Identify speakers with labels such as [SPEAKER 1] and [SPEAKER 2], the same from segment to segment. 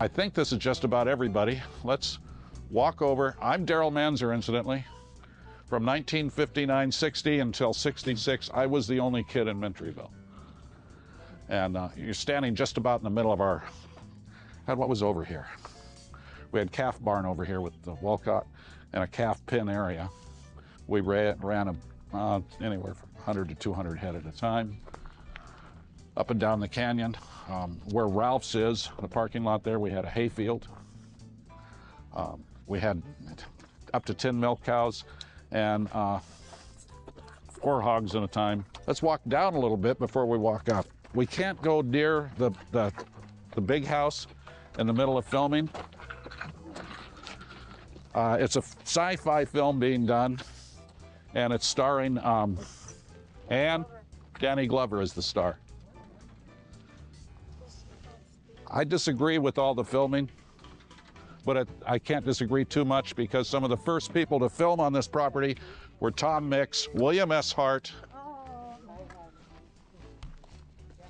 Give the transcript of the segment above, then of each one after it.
[SPEAKER 1] I think this is just about everybody. Let's walk over. I'm Darryl Manzer, incidentally. From 1959-60 until 66, I was the only kid in Mentryville. And you're standing just about in the middle of our, what was over here? We had calf barn over here with the Walcott and a calf pen area. We ran anywhere from 100 to 200 head at a time. Up and down the canyon, where Ralph's is, the parking lot there, we had a hayfield. We had up to 10 milk cows and 4 hogs at a time. Let's walk down a little bit before we walk up. We can't go near the big house in the middle of filming. It's a sci-fi film being done, and it's starring Anne. Danny Glover is the star. I disagree with all the filming, but I can't disagree too much because some of the first people to film on this property were Tom Mix, William S. Hart.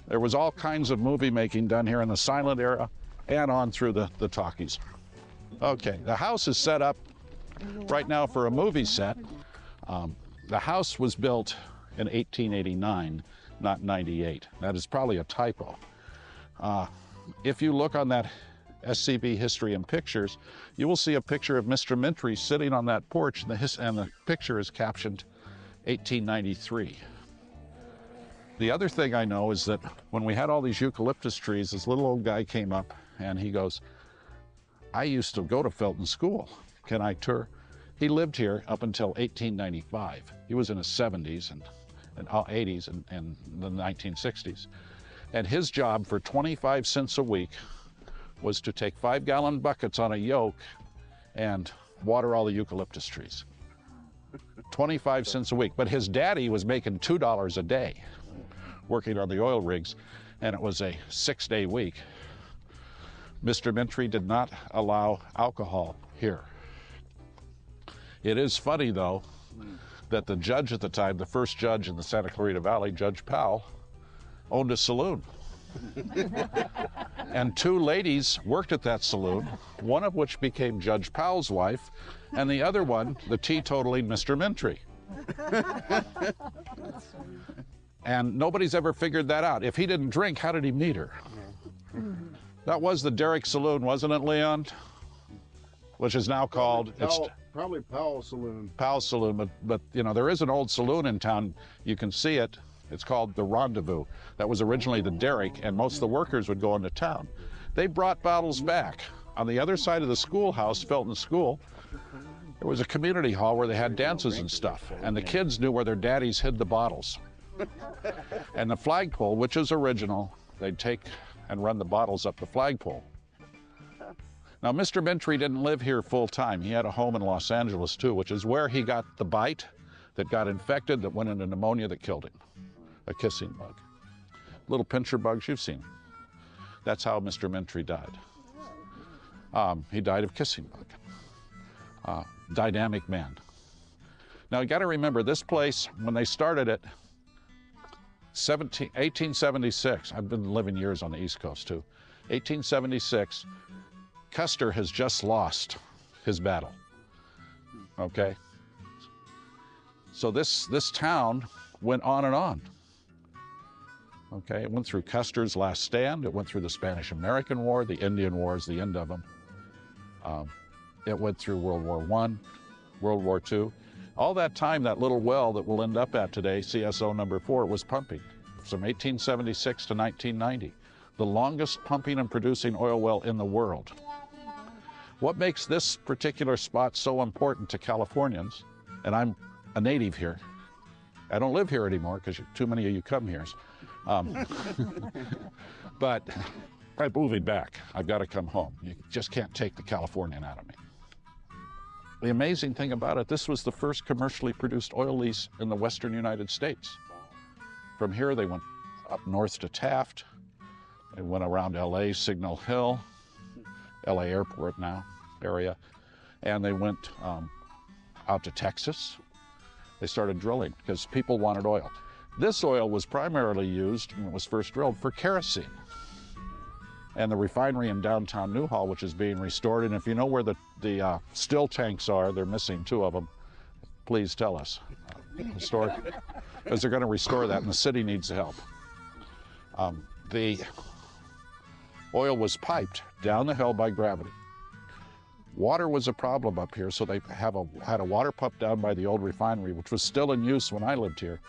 [SPEAKER 1] There was all kinds of movie making done here in the silent era and on through the talkies. Okay, the house is set up right now for a movie set. The house was built in 1889, not 98. That is probably a typo. If you look on that SCB History and Pictures, you will see a picture of Mr. Mentry sitting on that porch, and the picture is captioned 1893. The other thing I know is that when we had all these eucalyptus trees, this little old guy came up and he goes, I used to go to Felton School. Can I tour? He lived here up until 1895. He was in his 70s and 80s and the 1960s. And his job for 25 cents a week was to take 5-gallon buckets on a yoke and water all the eucalyptus trees. 25 cents a week. But his daddy was making $2 a day working on the oil rigs, and it was a 6-day week. Mr. Mentry did not allow alcohol here. It is funny, though, that the judge at the time, the first judge in the Santa Clarita Valley, Judge Powell, owned a saloon. And 2 ladies worked at that saloon, one of which became Judge Powell's wife, and the other one, the teetotaling Mr. Mentry. And nobody's ever figured that out. If he didn't drink, how did he meet her? That was the Derrick Saloon, wasn't it, Leon? Which is now called...
[SPEAKER 2] Probably Powell Saloon.
[SPEAKER 1] Powell Saloon, but you know, there is an old saloon in town. You can see it. It's called the Rendezvous. That was originally the Derrick, and most of the workers would go into town. They brought bottles back. On the other side of the schoolhouse, Felton School, there was a community hall where they had dances and stuff, and the kids knew where their daddies hid the bottles. And the flagpole, which is original, they'd take and run the bottles up the flagpole. Now, Mr. Mentry didn't live here full time. He had a home in Los Angeles, too, which is where he got the bite that got infected, that went into pneumonia that killed him. A kissing bug. Little pincher bugs you've seen. That's how Mr. Mentry died. He died of kissing bug. Dynamic man. Now, you got to remember, this place, when they started it, 1876, I've been living years on the East Coast, too. 1876, Custer has just lost his battle, okay? So this town went on and on, okay? It went through Custer's last stand. It went through the Spanish-American War, the Indian Wars, the end of them. It went through World War I, World War II. All that time, that little well that we'll end up at today, CSO number 4, was pumping from 1876 to 1990. The longest pumping and producing oil well in the world. What makes this particular spot so important to Californians, and I'm a native here, I don't live here anymore because too many of you come here, but I'm moving back. I've got to come home. You just can't take the Californian out of me. The amazing thing about it, this was the first commercially produced oil lease in the western United States. From here, they went up north to Taft. They went around LA, Signal Hill, LA Airport now, area. And they went out to Texas. They started drilling because people wanted oil. This oil was primarily used, when it was first drilled, for kerosene. and the refinery in downtown Newhall, which is being restored. And if you know where the still tanks are, they're missing 2 of them, please tell us. Historic, because they're going to restore that, and the city needs the help. The oil was piped down the hill by gravity. Water was a problem up here, so they had a water pump down by the old refinery, which was still in use when I lived here.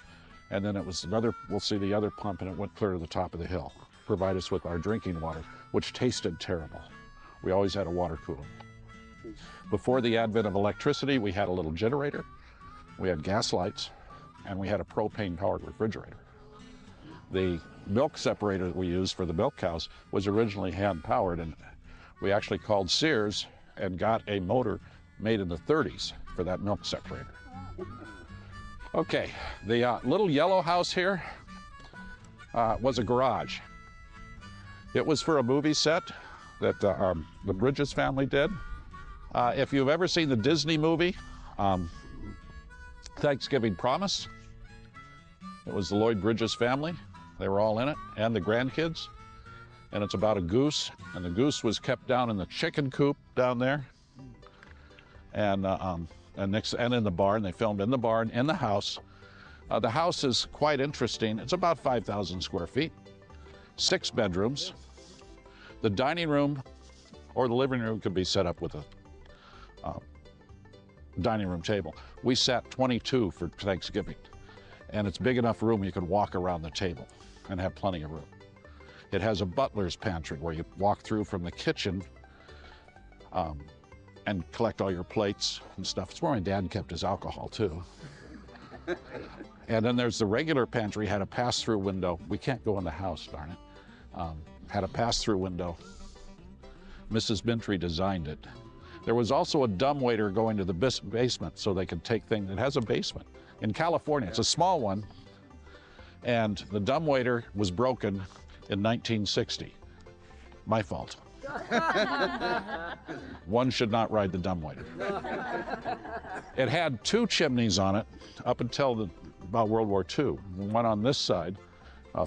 [SPEAKER 1] And then it was another, we'll see the other pump, and it went clear to the top of the hill, provide us with our drinking water, which tasted terrible. We always had a water cooler. Before the advent of electricity, we had a little generator, we had gas lights, and we had a propane-powered refrigerator. The milk separator that we used for the milk cows was originally hand-powered, and we actually called Sears and got a motor made in the 30s for that milk separator. Okay, the little yellow house here was a garage. It was for a movie set that the Bridges family did. If you've ever seen the Disney movie, Thanksgiving Promise, it was the Lloyd Bridges family. They were all in it, and the grandkids. And it's about a goose, and the goose was kept down in the chicken coop down there. And in the barn. They filmed in the barn, in the house. The house is quite interesting. It's about 5,000 square feet, 6 bedrooms. The dining room or the living room could be set up with a dining room table. We sat 22 for Thanksgiving, and it's big enough room you could walk around the table and have plenty of room. It has a butler's pantry where you walk through from the kitchen and collect all your plates and stuff. It's where my dad kept his alcohol too. And then there's the regular pantry, had a pass-through window. We can't go in the house, darn it. Had a pass-through window. Mrs. Mentry designed it. There was also a dumbwaiter going to the basement so they could take things. It has a basement. In California, it's a small one, and the dumbwaiter was broken in 1960. My fault. One should not ride the dumbwaiter. It had 2 chimneys on it up until about World War II. One on this side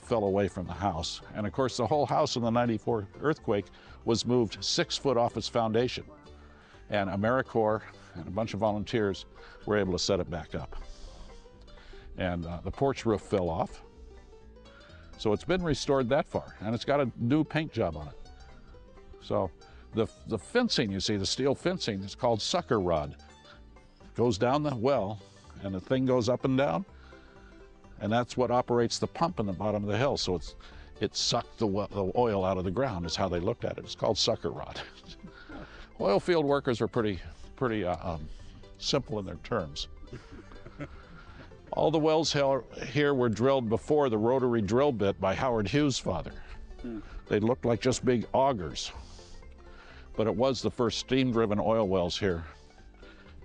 [SPEAKER 1] fell away from the house. And of course, the whole house in the '94 earthquake was moved 6 foot off its foundation. And AmeriCorps and a bunch of volunteers were able to set it back up. And the porch roof fell off. So it's been restored that far, and it's got a new paint job on it. So the fencing, you see, the steel fencing, is called sucker rod. It goes down the well, and the thing goes up and down, and that's what operates the pump in the bottom of the hill. So it sucked the oil out of the ground, is how they looked at it. It's called sucker rod. Oilfield workers are pretty simple in their terms. All the wells here were drilled before the rotary drill bit by Howard Hughes' father. They looked like just big augers, but it was the first steam-driven oil wells here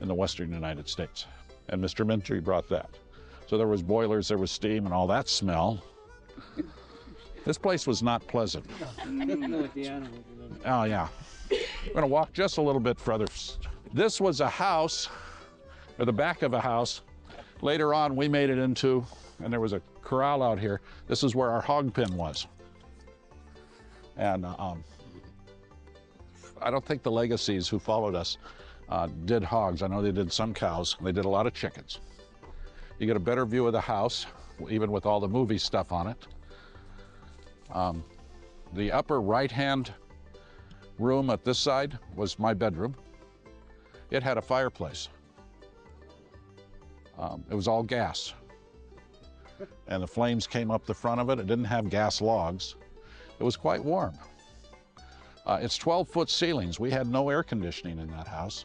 [SPEAKER 1] in the western United States, and Mr. Mentry brought that. So there was boilers, there was steam, and all that smell. This place was not pleasant. Oh yeah. I'm going to walk just a little bit further. This was a house, or the back of a house. Later on, we made it into, and there was a corral out here. This is where our hog pen was. And I don't think the Legacies who followed us did hogs. I know they did some cows. They did a lot of chickens. You get a better view of the house, even with all the movie stuff on it. The upper right-hand room at this side was my bedroom. It had a fireplace. It was all gas. And the flames came up the front of it. It didn't have gas logs. It was quite warm. It's 12-foot ceilings. We had no air conditioning in that house.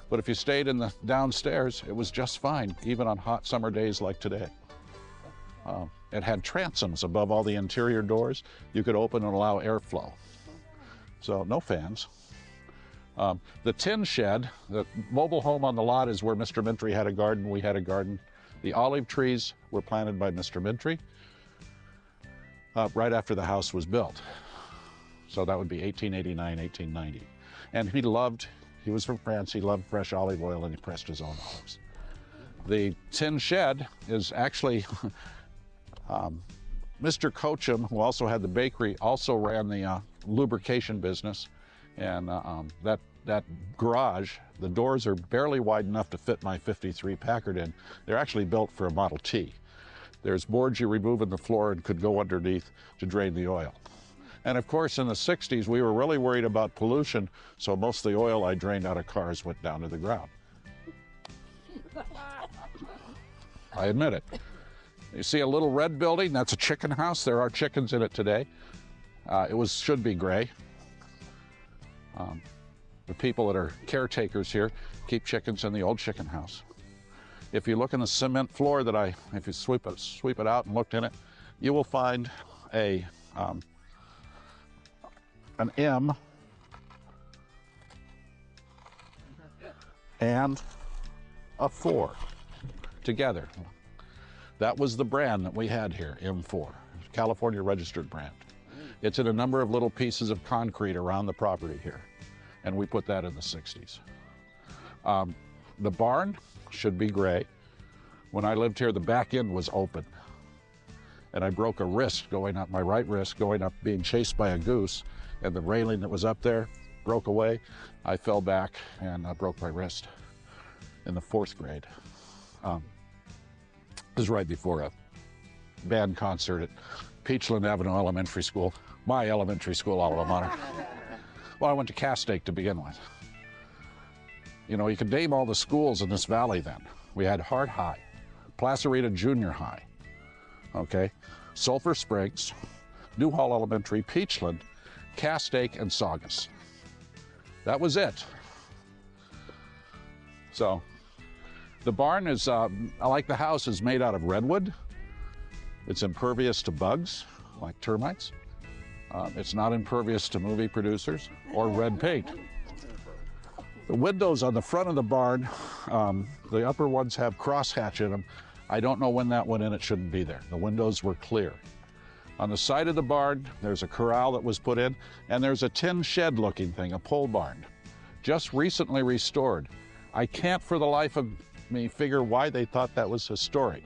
[SPEAKER 1] But if you stayed in the downstairs, it was just fine, even on hot summer days like today. It had transoms above all the interior doors. You could open and allow airflow. So no fans. The tin shed, the mobile home on the lot, is where Mr. Mentry had a garden, we had a garden. The olive trees were planted by Mr. Mentry right after the house was built. So that would be 1889, 1890. And he was from France, he loved fresh olive oil, and he pressed his own olives. The tin shed is actually Mr. Cochem, who also had the bakery, also ran the lubrication business. And that garage, the doors are barely wide enough to fit my 53 Packard in. They're actually built for a Model T. There's boards you remove in the floor and could go underneath to drain the oil. And of course, in the 60s, we were really worried about pollution, so most of the oil I drained out of cars went down to the ground. I admit it. You see a little red building? That's a chicken house. There are chickens in it today. Should be gray. The people that are caretakers here keep chickens in the old chicken house. If you look in the cement floor if you sweep it out and looked in it, you will find an M and a 4 together. That was the brand that we had here, M4, California registered brand. It's in a number of little pieces of concrete around the property here, and we put that in the 60s. The barn should be gray. When I lived here, the back end was open, and I broke a wrist going up, my right wrist going up, being chased by a goose, and the railing that was up there broke away. I fell back and I broke my wrist in the 4th grade. This is right before a band concert at Peachland Avenue Elementary School, my elementary school alma mater. Well, I went to Castake to begin with. You know, you could name all the schools in this valley then. We had Hart High, Placerita Junior High, okay, Sulphur Springs, Newhall Elementary, Peachland, Castake, and Saugus. That was it. So the barn is, like the house, is made out of redwood. It's impervious to bugs, like termites. It's not impervious to movie producers or red paint. The windows on the front of the barn, the upper ones have crosshatch in them. I don't know when that went in, it shouldn't be there. The windows were clear. On the side of the barn, there's a corral that was put in, and there's a tin shed looking thing, a pole barn, just recently restored. I can't for the life of me figure why they thought that was historic.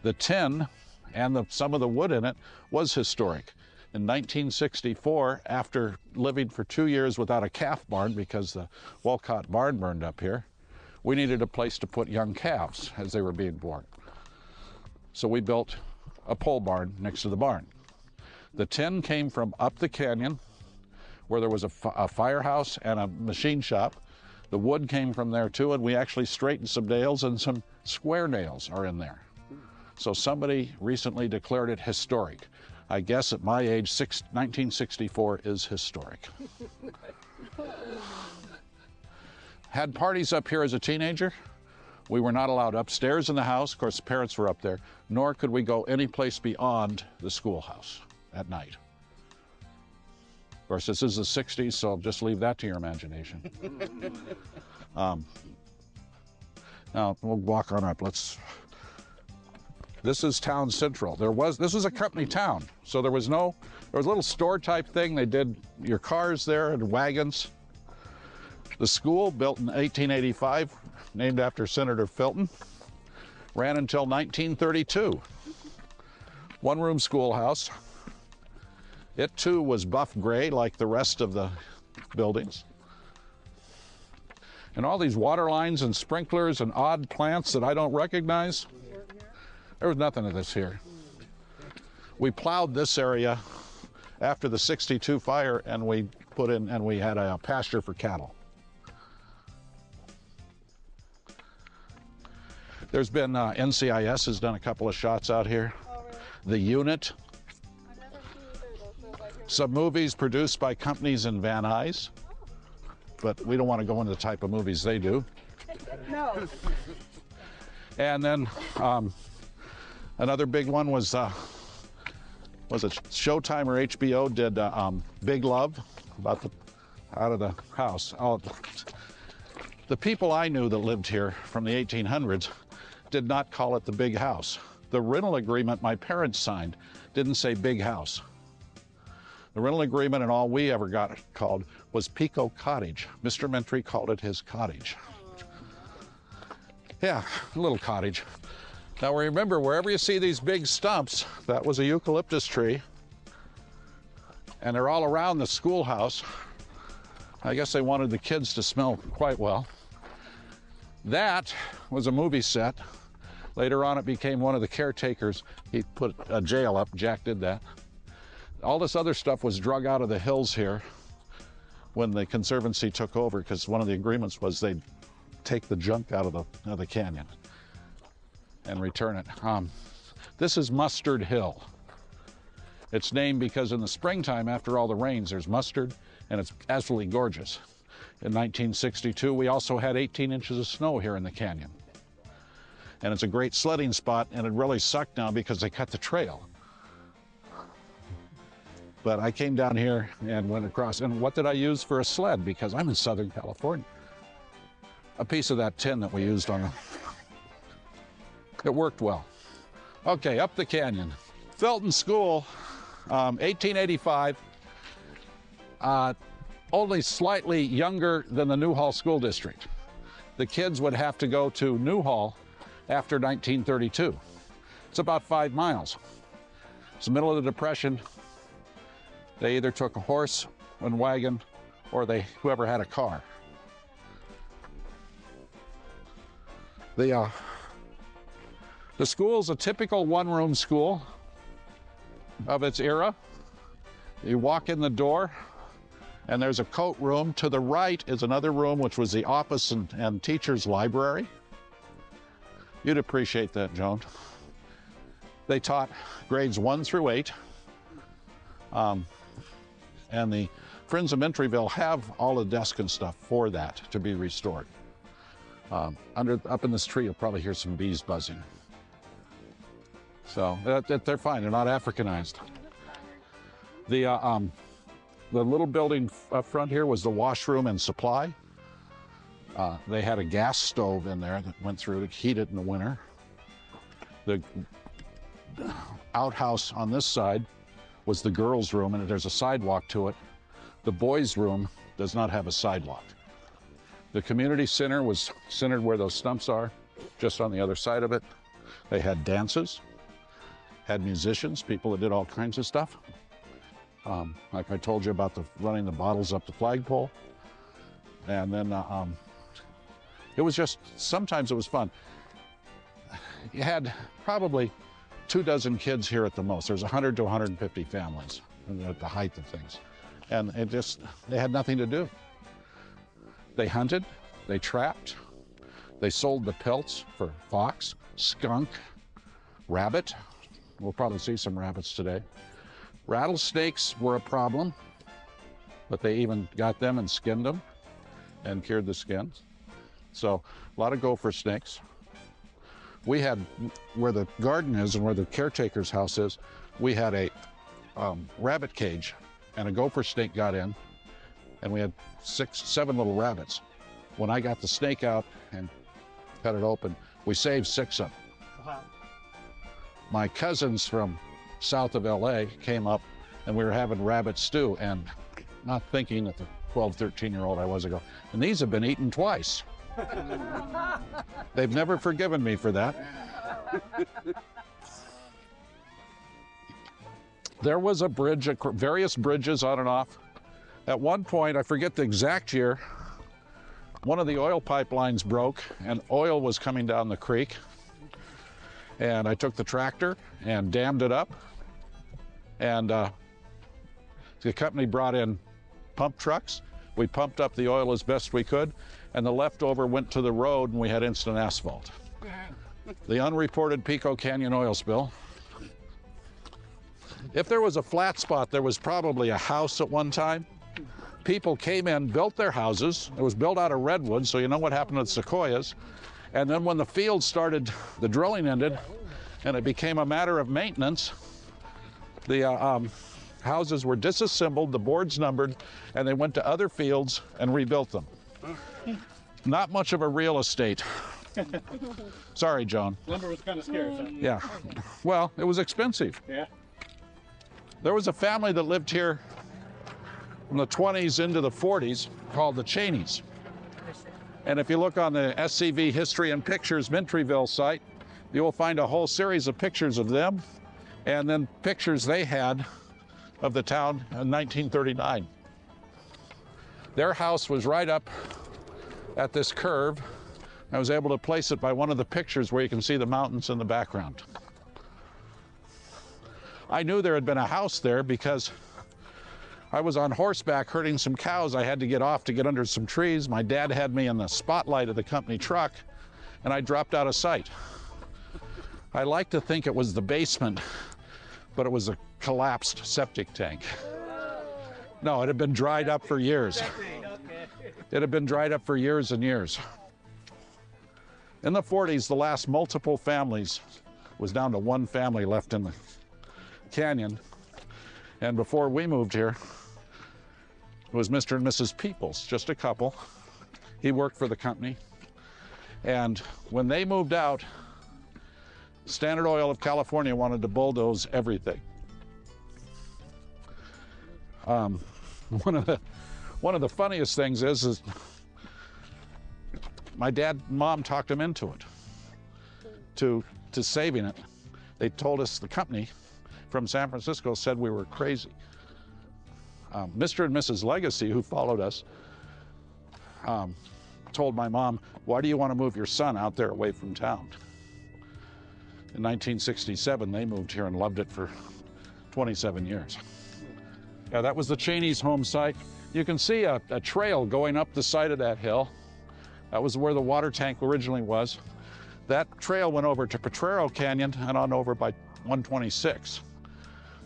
[SPEAKER 1] The tin and some of the wood in it was historic. In 1964, after living for 2 years without a calf barn because the Walcott barn burned up here, we needed a place to put young calves as they were being born. So we built a pole barn next to the barn. The tin came from up the canyon where there was a firehouse and a machine shop. The wood came from there too, and we actually straightened some nails, and some square nails are in there. So somebody recently declared it historic. I guess at my age, 1964 is historic. Had parties up here as a teenager. We were not allowed upstairs in the house. Of course, the parents were up there, nor could we go any place beyond the schoolhouse at night. Of course, this is the 60s, so I'll just leave that to your imagination. Now, we'll walk on up. This is town central. This was a company town, so there was a little store type thing. They did your cars there and wagons. The school, built in 1885, named after Senator Felton, ran until 1932. One-room schoolhouse. It too was buff gray like the rest of the buildings. And all these water lines and sprinklers and odd plants that I don't recognize. There was nothing of this here. We plowed this area after the '62 fire, and we had a pasture for cattle. There's been NCIS has done a couple of shots out here.
[SPEAKER 3] Oh, really?
[SPEAKER 1] The Unit.
[SPEAKER 3] I've never seen either of those, so like
[SPEAKER 1] Some movies produced by companies in Van Nuys, but we don't want to go into the type of movies they do.
[SPEAKER 3] no.
[SPEAKER 1] And then another big one was it Showtime or HBO did Big Love, about out of the house. The people I knew that lived here from the 1800s did not call it the big house. The rental agreement my parents signed didn't say big house. The rental agreement and all we ever got called was Pico Cottage. Mr. Mentry called it his cottage. Yeah, a little cottage. Now remember, wherever you see these big stumps, that was a eucalyptus tree. And they're all around the schoolhouse. I guess they wanted the kids to smell quite well. That was a movie set. Later on, it became one of the caretakers. He put a jail up. Jack did that. All this other stuff was drug out of the hills here when the Conservancy took over, because one of the agreements was they'd take the junk out of the canyon and return it. This is Mustard Hill. It's named because in the springtime, after all the rains, there's mustard, and it's absolutely gorgeous. In 1962, we also had 18 inches of snow here in the canyon. And it's a great sledding spot, and it really sucked now because they cut the trail. But I came down here and went across, and what did I use for a sled? Because I'm in Southern California. A piece of that tin that we used on it worked well. Okay, up the canyon. Felton School, 1885, only slightly younger than the Newhall School District. The kids would have to go to Newhall after 1932. It's about 5 miles. It's the middle of the Depression. They either took a horse and wagon, or whoever had a car. The school's a typical one-room school of its era. You walk in the door, and there's a coat room. To the right is another room, which was the office and teacher's library. You'd appreciate that, Joan. They taught grades 1 through 8. And the Friends of Mentryville have all the desks and stuff for that to be restored. Up in this tree, you'll probably hear some bees buzzing. So they're fine. They're not Africanized. The little building up front here was the washroom and supply. They had a gas stove in there that went through to heat it in the winter. The outhouse on this side was the girls' room, and there's a sidewalk to it. The boys' room does not have a sidewalk. The community center was centered where those stumps are, just on the other side of it. They had dances, had musicians, people that did all kinds of stuff. Like I told you about running the bottles up the flagpole. And then it was just, sometimes it was fun. You had probably 24 kids here at the most. There's 100 to 150 families at the height of things. And they had nothing to do. They hunted, they trapped, they sold the pelts for fox, skunk, rabbit. We'll probably see some rabbits today. Rattlesnakes were a problem, but they even got them and skinned them and cured the skins. So a lot of gopher snakes. We had, where the garden is and where the caretaker's house is, we had a rabbit cage, and a gopher snake got in, and we had 7 little rabbits. When I got the snake out and cut it open, we saved 6 of them. Wow. My cousins from south of LA came up, and we were having rabbit stew, and not thinking that the 12, 13-year-old I was ago, and these have been eaten twice. They've never forgiven me for that. There was a bridge, various bridges on and off. At one point, I forget the exact year, one of the oil pipelines broke and oil was coming down the creek. And I took the tractor and dammed it up. And the company brought in pump trucks. We pumped up the oil as best we could, and the leftover went to the road, and we had instant asphalt. The unreported Pico Canyon oil spill. If there was a flat spot, there was probably a house at one time. People came in, built their houses. It was built out of redwood, so you know what happened to the sequoias. And then when the field started, the drilling ended, and it became a matter of maintenance, the houses were disassembled, the boards numbered, and they went to other fields and rebuilt them. Not much of a real estate. Sorry, Joan.
[SPEAKER 4] Lumber was kind of scarce. Huh?
[SPEAKER 1] Yeah. Well, it was expensive.
[SPEAKER 4] Yeah.
[SPEAKER 1] There was a family that lived here from the 20s into the 40s called the Cheneys. And if you look on the SCV History and Pictures Mentryville site, You will find a whole series of pictures of them and then pictures they had of the town in 1939. Their house was right up at this curve. I was able to place it by one of the pictures where you can see the mountains in the background. I knew there had been a house there because I was on horseback herding some cows. I had to get off to get under some trees. My dad had me in the spotlight of the company truck, and I dropped out of sight. I like to think it was the basement, but it was a collapsed septic tank. No, it had been dried up for years. It had been dried up for years and years. In the 40s, the last multiple families was down to one family left in the canyon. And before we moved here, it was Mr. and Mrs. Peoples, just a couple. He worked for the company. And when they moved out, Standard Oil of California wanted to bulldoze everything. One of the funniest things is my dad and mom talked him into it, to saving it. They told us the company from San Francisco said we were crazy. Mr. and Mrs. Legacy, who followed us, told my mom, "Why do you want to move your son out there away from town?" In 1967, they moved here and loved it for 27 years. Yeah, that was the Cheney's home site. You can see a trail going up the side of that hill. That was where the water tank originally was. That trail went over to Potrero Canyon and on over by 126.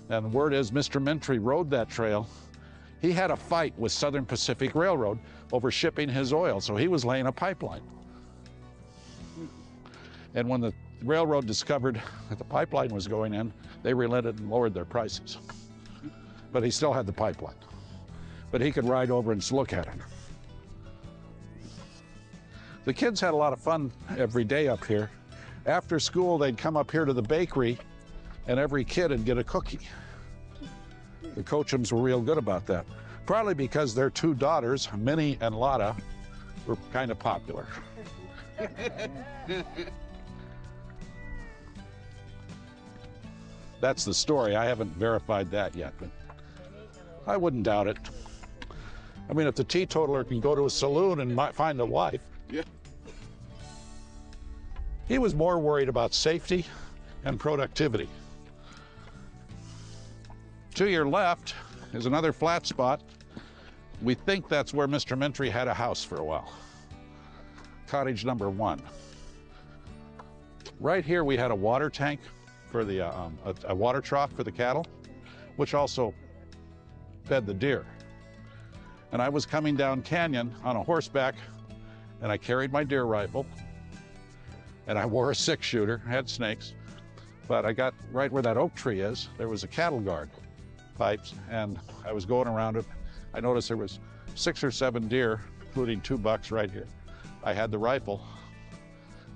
[SPEAKER 1] And the word is Mr. Mentry rode that trail. He had a fight with Southern Pacific Railroad over shipping his oil, so he was laying a pipeline. And when the railroad discovered that the pipeline was going in, they relented and lowered their prices. But he still had the pipeline. But he could ride over and look at it. The kids had a lot of fun every day up here. After school, they'd come up here to the bakery, and every kid would get a cookie. The Cochems were real good about that. Probably because their two daughters, Minnie and Lotta, were kind of popular. That's the story. I haven't verified that yet, but I wouldn't doubt it. I mean, if the teetotaler can go to a saloon and find a wife.
[SPEAKER 2] Yeah.
[SPEAKER 1] He was more worried about safety and productivity. To your left is another flat spot. We think that's where Mr. Mentry had a house for a while. Cottage number 1. Right here we had a water tank for the, a water trough for the cattle, which also fed the deer. And I was coming down canyon on a horseback, and I carried my deer rifle, and I wore a 6-shooter, had snakes, but I got right where that oak tree is. There was a cattle guard pipes, and I was going around it. I noticed there was 6 or 7 deer, including 2 bucks right here. I had the rifle.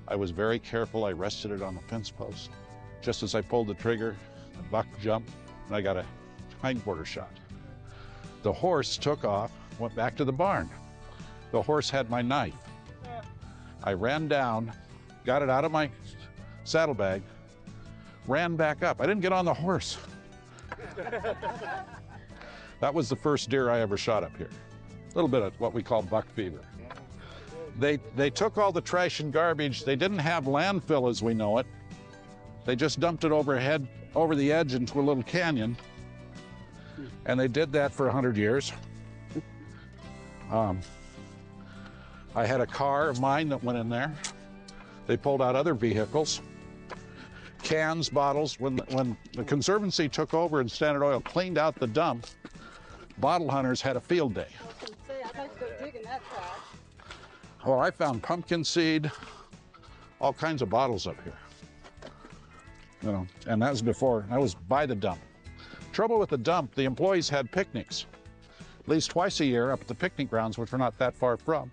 [SPEAKER 1] I was very careful. I rested it on the fence post. Just as I pulled the trigger, the buck jumped, and I got a hindquarter shot. The horse took off, went back to the barn. The horse had my knife. I ran down, got it out of my saddlebag, ran back up. I didn't get on the horse. That was the first deer I ever shot up here. A little bit of what we call buck fever. They took all the trash and garbage. They didn't have landfill as we know it. They just dumped it overhead, over the edge into a little canyon. And they did that for 100 years. I had a car of mine that went in there. They pulled out other vehicles, cans, bottles. When the Conservancy took over and Standard Oil cleaned out the dump, bottle hunters had a field day.
[SPEAKER 3] I'd like to go dig in that trash.
[SPEAKER 1] Well, I found pumpkin seed, all kinds of bottles up here. You know, and that was before, I was by the dump. Trouble with the dump, the employees had picnics. At least twice a year up at the picnic grounds, which we're not that far from.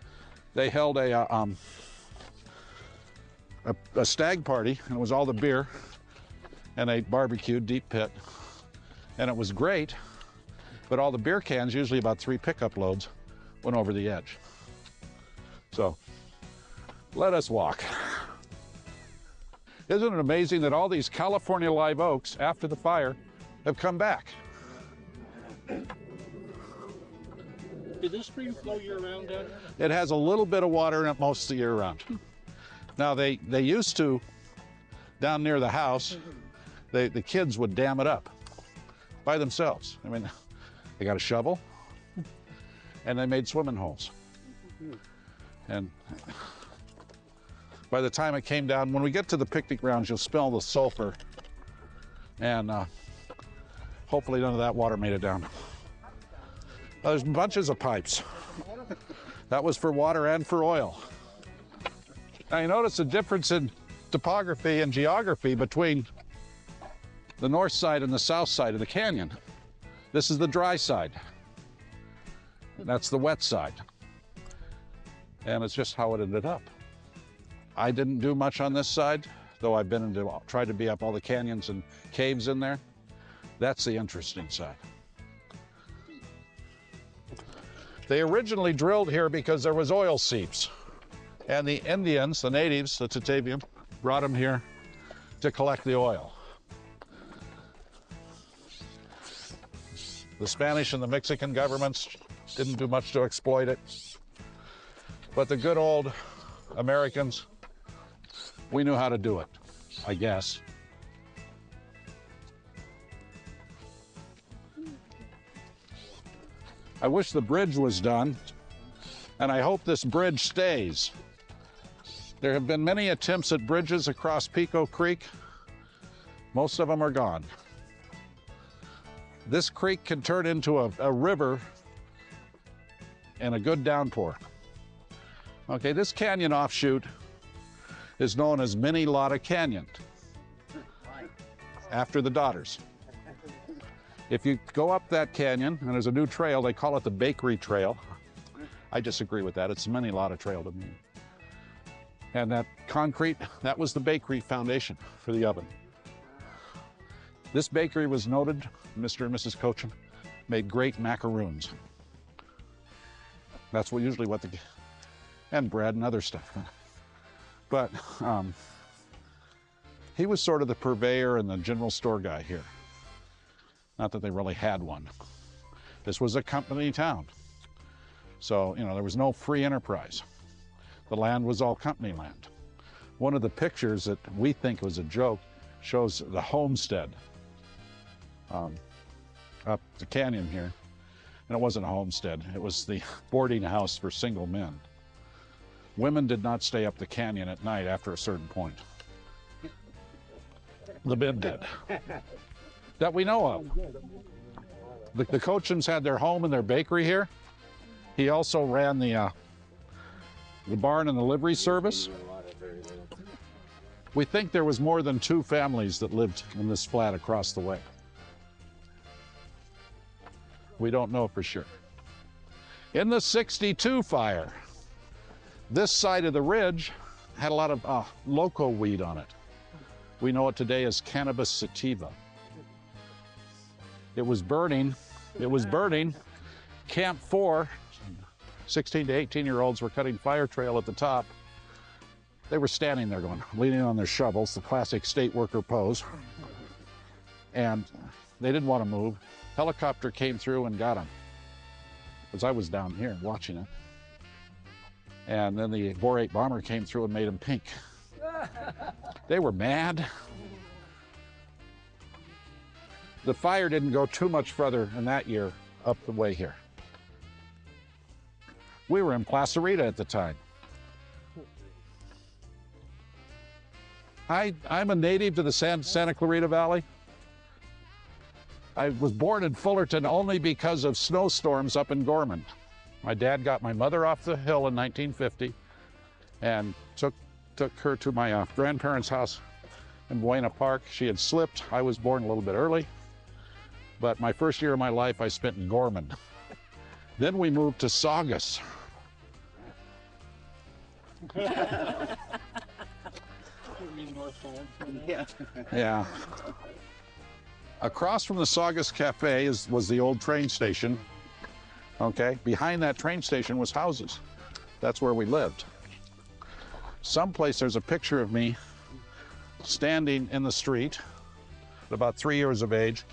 [SPEAKER 1] They held a stag party, and it was all the beer, and they barbecued, deep pit, and it was great, but all the beer cans, usually about 3 pickup loads, went over the edge. So, let us walk. Isn't it amazing that all these California live oaks after the fire have come back?
[SPEAKER 4] Did this stream flow year-round down here?
[SPEAKER 1] It has a little bit of water in it most of the year round. Now they used to, down near the house, the kids would dam it up by themselves. I mean, they got a shovel and they made swimming holes. And by the time it came down, when we get to the picnic grounds, you'll smell the sulfur, and hopefully none of that water made it down. There's bunches of pipes. That was for water and for oil. Now you notice the difference in topography and geography between the north side and the south side of the canyon. This is the dry side. That's the wet side. And it's just how it ended up. I didn't do much on this side, though I've been into, tried to be up all the canyons and caves in there. That's the interesting side. They originally drilled here because there was oil seeps. And the Indians, the natives, the Tataviam, brought them here to collect the oil. The Spanish and the Mexican governments didn't do much to exploit it. But the good old Americans, we knew how to do it, I guess. I wish the bridge was done, and I hope this bridge stays. There have been many attempts at bridges across Pico Creek. Most of them are gone. This creek can turn into a river in a good downpour. Okay, this canyon offshoot is known as Mini Lotta Canyon, after the daughters. If you go up that canyon, and there's a new trail, they call it the Bakery Trail. I disagree with that. It's a Mini Lotta Trail to me. And that concrete, that was the bakery foundation for the oven. This bakery was noted, Mr. and Mrs. Cochem made great macaroons. That's usually what and bread and other stuff. But he was sort of the purveyor and the general store guy here. Not that they really had one. This was a company town. So, you know, there was no free enterprise. The land was all company land. One of the pictures that we think was a joke shows the homestead up the canyon here. And it wasn't a homestead, it was the boarding house for single men. Women did not stay up the canyon at night after a certain point. The men did. That we know of. The Cochems had their home and their bakery here. He also ran the barn and the livery service. We think there was more than 2 families that lived in this flat across the way. We don't know for sure. In the '62 fire, this side of the ridge had a lot of loco weed on it. We know it today as cannabis sativa. It was burning. Camp 4, 16 to 18-year-olds were cutting fire trail at the top. They were standing there going, leaning on their shovels, the classic state worker pose. And they didn't want to move. Helicopter came through and got them. Because I was down here watching it. And then the Bor-8 bomber came through and made them pink. They were mad. The fire didn't go too much further in that year up the way here. We were in Clarita at the time. I'm a native to the Santa Clarita Valley. I was born in Fullerton only because of snowstorms up in Gorman. My dad got my mother off the hill in 1950 and took her to my grandparents' house in Buena Park. She had slipped. I was born a little bit early, but my first year of my life I spent in Gorman. Then we moved to Saugus. Yeah. Across from the Saugus Cafe was the old train station. Okay, behind that train station was houses. That's where we lived. Someplace there's a picture of me standing in the street, about 3 years of age,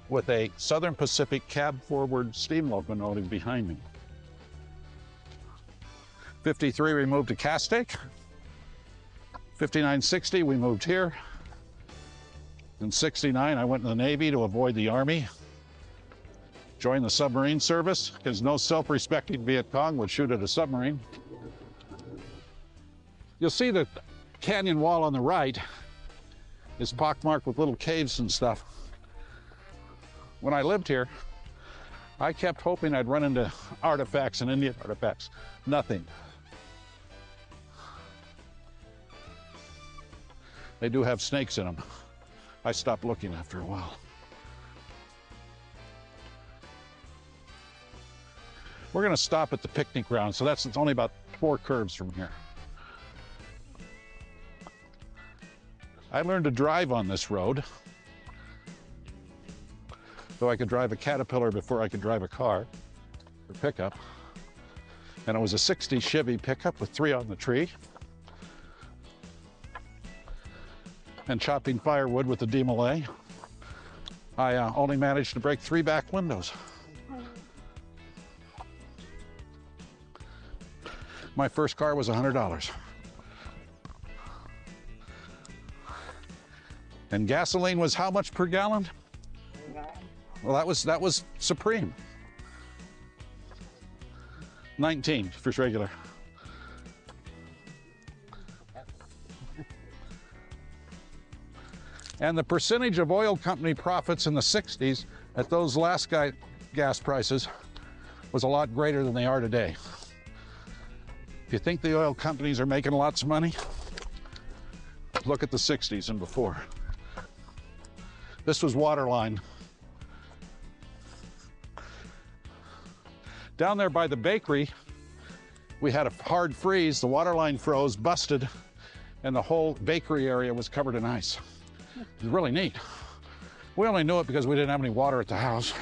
[SPEAKER 1] with a Southern Pacific cab-forward steam locomotive behind me. 53, we moved to Castaic. 59, 60, we moved here. In 69, I went in the Navy to avoid the Army. Joined the submarine service, because no self-respecting Viet Cong would shoot at a submarine. You'll see the canyon wall on the right is pockmarked with little caves and stuff. When I lived here, I kept hoping I'd run into artifacts and Indian artifacts. Nothing. They do have snakes in them. I stopped looking after a while. We're going to stop at the picnic ground, so it's only about 4 curves from here. I learned to drive on this road, so I could drive a Caterpillar before I could drive a car or pickup. And it was a 60 Chevy pickup with 3 on the tree. And chopping firewood with a demolay. I only managed to break 3 back windows. My first car was $100. And gasoline was how much per gallon? Well, that was supreme. 19 for regular. And the percentage of oil company profits in the 60s at those last gas prices was a lot greater than they are today. If you think the oil companies are making lots of money, look at the 60s and before. This was waterline. Down there by the bakery, we had a hard freeze, the waterline froze, busted, and the whole bakery area was covered in ice. It was really neat. We only knew it because we didn't have any water at the house.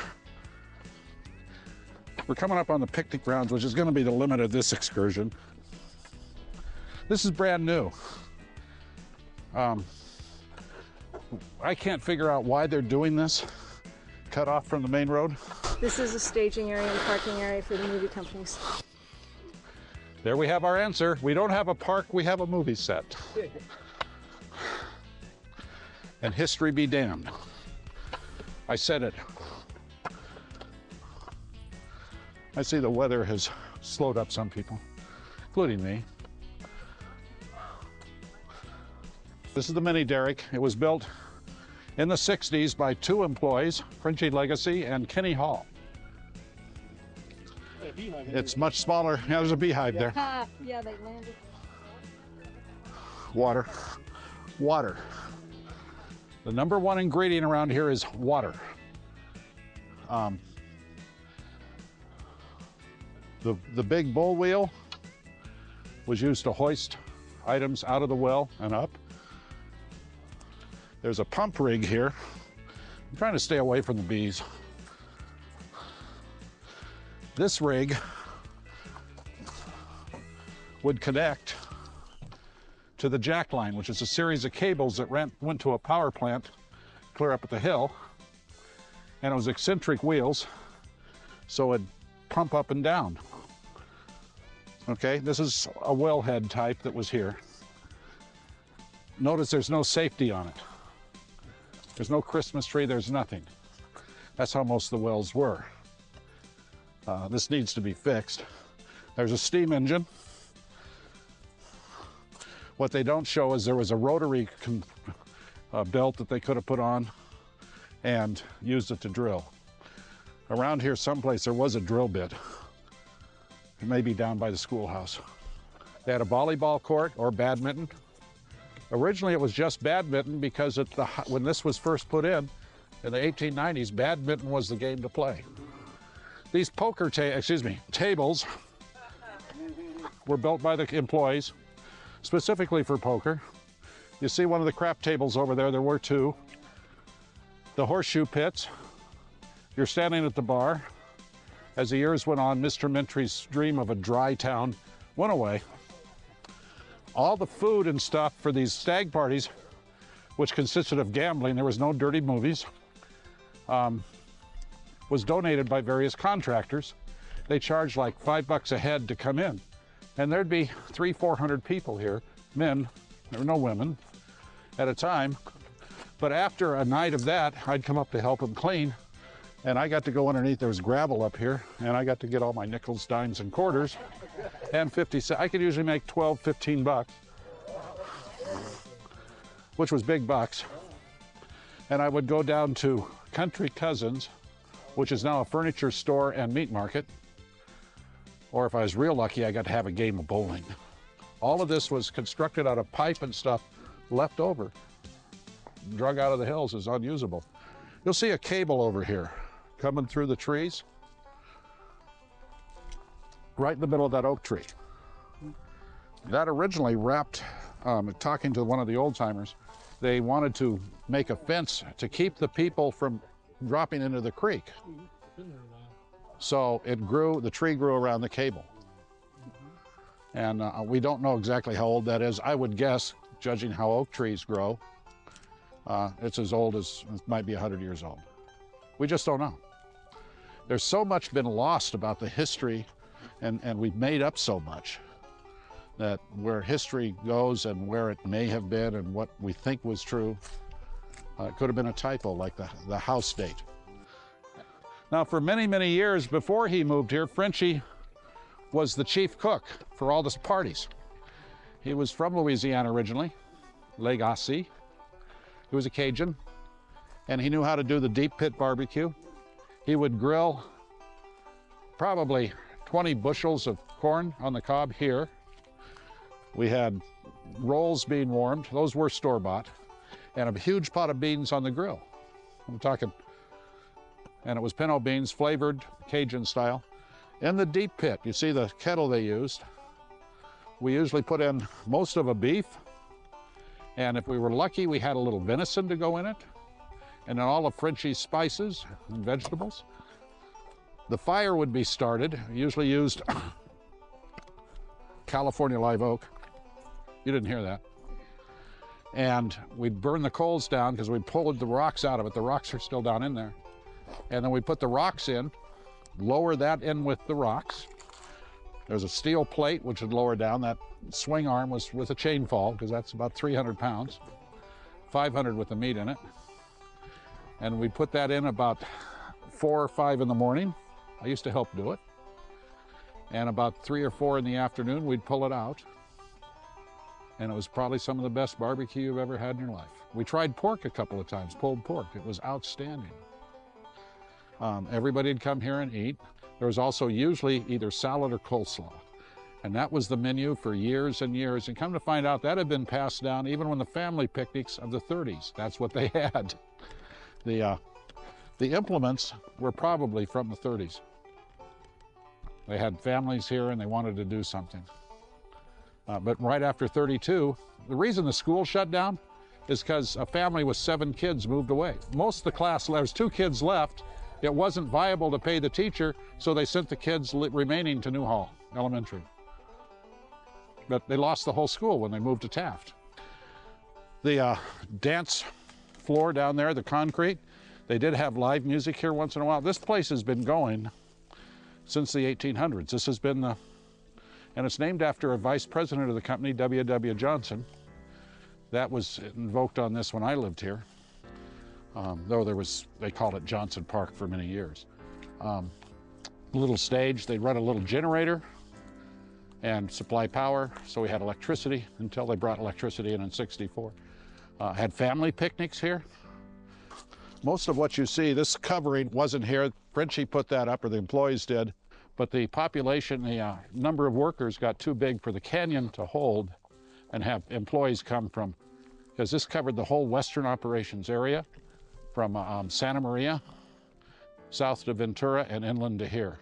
[SPEAKER 1] We're coming up on the picnic grounds, which is going to be the limit of this excursion. This is brand new. I can't figure out why they're doing this, cut off from the main road.
[SPEAKER 5] This is a staging area and parking area for the movie companies.
[SPEAKER 1] There we have our answer. We don't have a park, we have a movie set. And history be damned. I said it. I see the weather has slowed up some people, including me. This is the mini Derrick. It was built in the 60s by 2 employees, Frenchy Legacy and Kenny Hall. It's much smaller. Yeah, there's a beehive there.
[SPEAKER 3] Yeah, they landed.
[SPEAKER 1] Water. Water. The number 1 ingredient around here is water. The big bull wheel was used to hoist items out of the well and up. There's a pump rig here. I'm trying to stay away from the bees. This rig would connect to the jack line, which is a series of cables that went to a power plant clear up at the hill. And it was eccentric wheels, so it'd pump up and down. Okay, this is a wellhead type that was here. Notice there's no safety on it. There's no Christmas tree, there's nothing. That's how most of the wells were. This needs to be fixed. There's a steam engine. What they don't show is there was a rotary belt that they could have put on and used it to drill. Around here someplace there was a drill bit. It may be down by the schoolhouse. They had a volleyball court or badminton. Originally it was just badminton because when this was first put in the 1890s, badminton was the game to play. These tables were built by the employees specifically for poker. You see one of the crap tables over there, there were 2. The horseshoe pits, you're standing at the bar. As the years went on, Mr. Mentry's dream of a dry town went away. All the food and stuff for these stag parties which consisted of gambling, there was no dirty movies, was donated by various contractors. They charged like $5 a head to come in. And there'd be 300-400 people here, men, there were no women at a time. But after a night of that, I'd come up to help them clean, and I got to go underneath. There was gravel up here, and I got to get all my nickels, dimes, and quarters, and 50 cents. I could usually make 12, 15 bucks, which was big bucks. And I would go down to Country Cousins, which is now a furniture store and meat market. Or if I was real lucky, I got to have a game of bowling. All of this was constructed out of pipe and stuff left over. Drug out of the hills is unusable. You'll see a cable over here coming through the trees, right in the middle of that oak tree. That originally wrapped, talking to one of the old timers, they wanted to make a fence to keep the people from dropping into the creek. So it grew, the tree grew around the cable. And we don't know exactly how old that is. I would guess, judging how oak trees grow, it's as old as, it might be 100 years old. We just don't know. There's so much been lost about the history, and we've made up so much that where history goes and where it may have been and what we think was true, it could have been a typo, like the house date. Now, for many, many years before he moved here, Frenchie was the chief cook for all the parties. He was from Louisiana originally, Legacy. He was a Cajun, and he knew how to do the deep pit barbecue. He would grill probably 20 bushels of corn on the cob here. We had rolls being warmed, those were store-bought, and a huge pot of beans on the grill. I'm talking, and it was pinto beans, flavored Cajun style. In the deep pit, you see the kettle they used. We usually put in most of a beef, and if we were lucky, we had a little venison to go in it, and then all of Frenchie's spices and vegetables. The fire would be started, usually used California live oak. You didn't hear that. And we'd burn the coals down because we pulled the rocks out of it. The rocks are still down in there. And then we put the rocks in, lower that in with the rocks. There's a steel plate which would lower down. That swing arm was with a chain fall because that's about 300 pounds, 500 with the meat in it. And we put that in about 4 or 5 in the morning. I used to help do it. And about 3 or 4 in the afternoon, we'd pull it out. And it was probably some of the best barbecue you've ever had in your life. We tried pork a couple of times, pulled pork. It was outstanding. Everybody'd come here and eat. There was also usually either salad or coleslaw. And that was the menu for years and years. And come to find out, that had been passed down even when the family picnics of the 30s. That's what they had. The implements were probably from the 30s. They had families here and they wanted to do something. But right after 32, the reason the school shut down is because a family with 7 kids moved away. Most of the class, there was 2 kids left. It wasn't viable to pay the teacher, so they sent the kids remaining to Newhall Elementary. But they lost the whole school when they moved to Taft. The dance floor down there, the concrete, they did have live music here once in a while. This place has been going since the 1800s. This has been the, and it's named after a vice president of the company, W.W. Johnson. That was invoked on this when I lived here. Though there was, they called it Johnson Park for many years. Little stage, they'd run a little generator and supply power, so we had electricity until they brought electricity in '64. Had family picnics here. Most of what you see, this covering wasn't here. Frenchie put that up, or the employees did, but the population, the number of workers got too big for the canyon to hold and have employees come from, because this covered the whole western operations area, from Santa Maria, south to Ventura, and inland to here.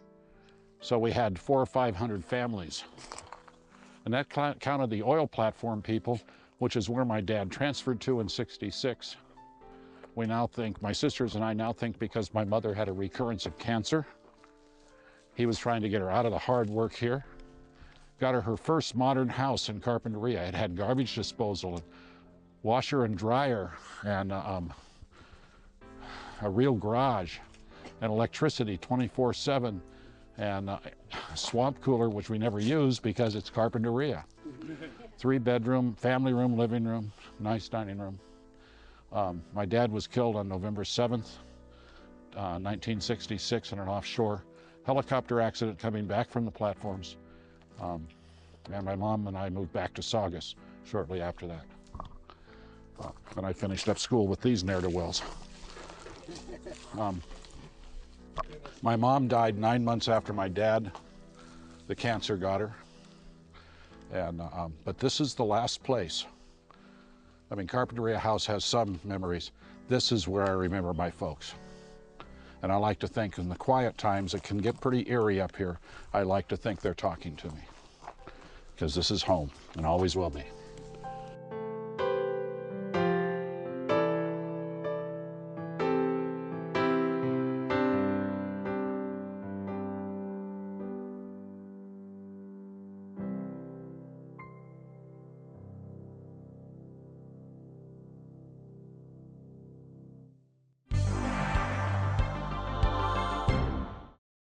[SPEAKER 1] So we had 400 or 500 families. And that counted the oil platform people, which is where my dad transferred to in '66. We now think, my sisters and I now think, because my mother had a recurrence of cancer, he was trying to get her out of the hard work here. Got her first modern house in Carpinteria. It had garbage disposal, washer and dryer, and a real garage, and electricity 24/7, and a swamp cooler, which we never use because it's carpinteria. 3-bedroom, family room, living room, nice dining room. My dad was killed on November 7th, 1966 in an offshore helicopter accident coming back from the platforms. And my mom and I moved back to Saugus shortly after that. And I finished up school with these ne'er-do-wells. My mom died 9 months after my dad. The cancer got her. And but this is the last place. I mean, Carpinteria House has some memories. This is where I remember my folks. And I like to think in the quiet times, it can get pretty eerie up here. I like to think they're talking to me, because this is home and always will be.